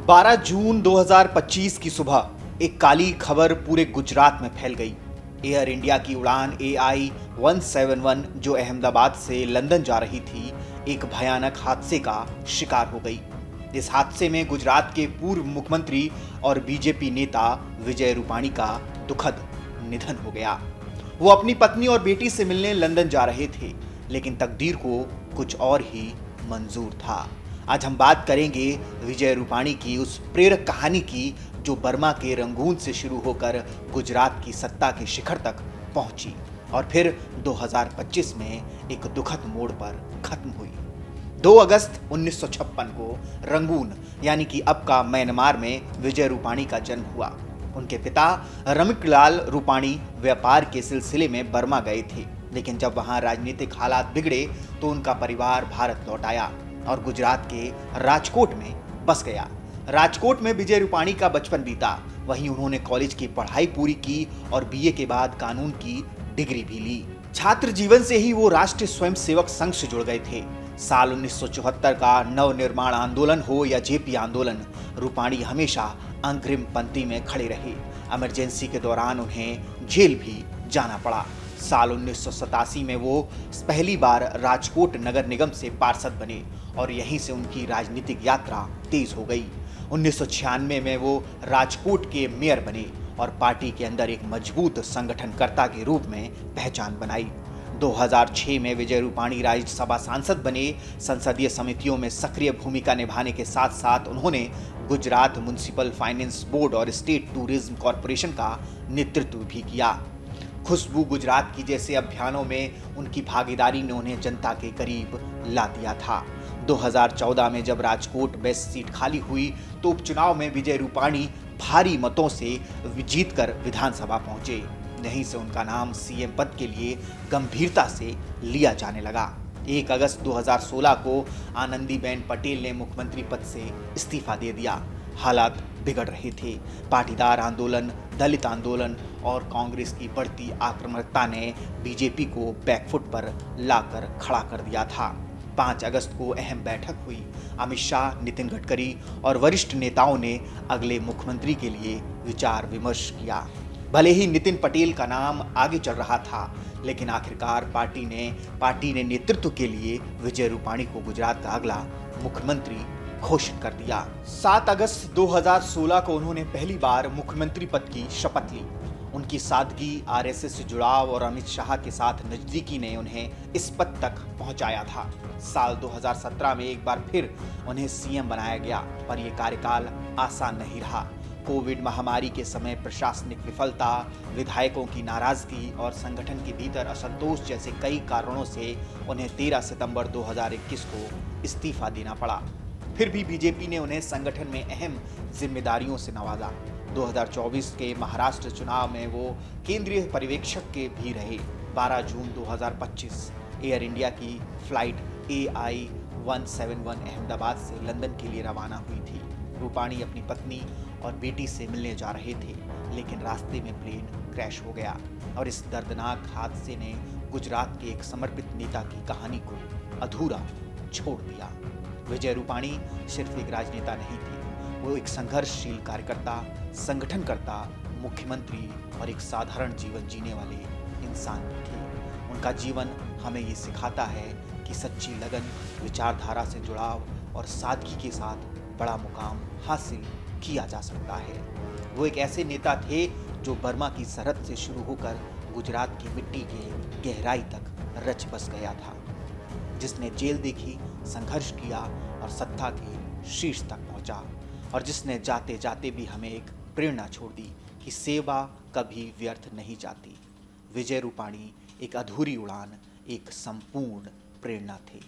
12 जून 2025 की सुबह एक काली खबर पूरे गुजरात में फैल गई। एयर इंडिया की उड़ान AI 171 जो अहमदाबाद से लंदन जा रही थी, एक भयानक हादसे का शिकार हो गई। इस हादसे में गुजरात के पूर्व मुख्यमंत्री और बीजेपी नेता विजय रूपाणी का दुखद निधन हो गया। वो अपनी पत्नी और बेटी से मिलने लंदन जा रहे थे, लेकिन तकदीर को कुछ और ही मंजूर था। आज हम बात करेंगे विजय रूपाणी की उस प्रेरक कहानी की जो बर्मा के रंगून से शुरू होकर गुजरात की सत्ता के शिखर तक पहुंची और फिर 2025 में एक दुखद मोड़ पर खत्म हुई। 2 अगस्त 1956 को रंगून यानी कि अब का म्यांमार में विजय रूपाणी का जन्म हुआ। उनके पिता रमिकलाल रूपाणी व्यापार के सिलसिले में बर्मा गए थे, लेकिन जब वहां राजनीतिक हालात बिगड़े तो उनका परिवार भारत लौट आया और गुजरात के राजकोट में बस गया। राजकोट में विजय रूपाणी का बचपन बीता। वहीं उन्होंने कॉलेज की पढ़ाई पूरी की और BA के बाद कानून की डिग्री भी ली। छात्र जीवन से ही वो राष्ट्रीय स्वयंसेवक संघ से जुड़ गए थे। साल 1974 का नवनिर्माण आंदोलन हो या जेपी आंदोलन, रूपाणी हमेशा अग्रिम पंक्ति में खड़े रहे। इमरजेंसी के दौरान उन्हें जेल भी जाना पड़ा। साल 1987 में वो पहली बार राजकोट नगर निगम से पार्षद बने और यहीं से उनकी राजनीतिक यात्रा तेज हो गई। 1996 में वो राजकोट के मेयर बने और पार्टी के अंदर एक मजबूत संगठनकर्ता के रूप में पहचान बनाई। 2006 में विजय रूपाणी राज्यसभा सांसद बने। संसदीय समितियों में सक्रिय भूमिका निभाने के साथ साथ उन्होंने गुजरात म्युनिसिपल फाइनेंस बोर्ड और स्टेट टूरिज्म कॉरपोरेशन का नेतृत्व भी किया। खुशबू गुजरात की जैसे अभियानों में उनकी भागीदारी ने उन्हें जनता के करीब ला दिया था। 2014 में जब राजकोट वेस्ट सीट खाली हुई तो उपचुनाव में विजय रूपाणी भारी मतों से जीतकर विधानसभा पहुंचे। यहीं से उनका नाम CM पद के लिए गंभीरता से लिया जाने लगा। 1 अगस्त 2016 को आनंदीबेन पटेल ने मुख्यमंत्री पद से इस्तीफा दे दिया। हालात बिगड़ रहे थे। पाटीदार आंदोलन, दलित आंदोलन और कांग्रेस की बढ़ती आक्रामकता ने बीजेपी को बैकफुट पर लाकर खड़ा कर दिया था। 5 अगस्त को अहम बैठक हुई। अमित शाह, नितिन गडकरी और वरिष्ठ नेताओं ने अगले मुख्यमंत्री के लिए विचार विमर्श किया। भले ही नितिन पटेल का नाम आगे चल रहा था, लेकिन आखिरकार पार्टी ने नेतृत्व के लिए विजय रूपाणी को गुजरात का अगला मुख्यमंत्री घोषित कर दिया। 7 अगस्त 2016 को उन्होंने पहली बार मुख्यमंत्री पद की शपथ ली। उनकी सादगी, RSS से जुड़ाव और अमित शाह के साथ नजदीकी ने उन्हें इस पद तक पहुंचाया था। साल 2017 में एक बार फिर उन्हें CM बनाया गया, पर यह कार्यकाल आसान नहीं रहा। कोविड महामारी के समय प्रशासनिक विफलता, विधायकों की नाराजगी और संगठन के भीतर असंतोष जैसे कई कारणों से उन्हें 13 सितंबर 2021 को इस्तीफा देना पड़ा। फिर भी बीजेपी ने उन्हें संगठन में अहम जिम्मेदारियों से नवाजा। 2024 के महाराष्ट्र चुनाव में वो केंद्रीय पर्यवेक्षक के भी रहे। 12 जून 2025 एयर इंडिया की फ्लाइट AI 171 अहमदाबाद से लंदन के लिए रवाना हुई थी। रूपाणी अपनी पत्नी और बेटी से मिलने जा रहे थे, लेकिन रास्ते में प्लेन क्रैश हो गया और इस दर्दनाक हादसे ने गुजरात के एक समर्पित नेता की कहानी को अधूरा छोड़ दिया। विजय रूपाणी सिर्फ एक राजनेता नहीं थे, वो एक संघर्षशील कार्यकर्ता, संगठनकर्ता, मुख्यमंत्री और एक साधारण जीवन जीने वाले इंसान भी थे। उनका जीवन हमें ये सिखाता है कि सच्ची लगन, विचारधारा से जुड़ाव और सादगी के साथ बड़ा मुकाम हासिल किया जा सकता है। वो एक ऐसे नेता थे जो बर्मा की सरहद से शुरू होकर गुजरात की मिट्टी के गहराई तक रच बस गया था, जिसने जेल देखी, संघर्ष किया और सत्ता के शीर्ष तक पहुंचा, और जिसने जाते जाते भी हमें एक प्रेरणा छोड़ दी कि सेवा कभी व्यर्थ नहीं जाती। विजय रूपाणी एक अधूरी उड़ान, एक संपूर्ण प्रेरणा थे।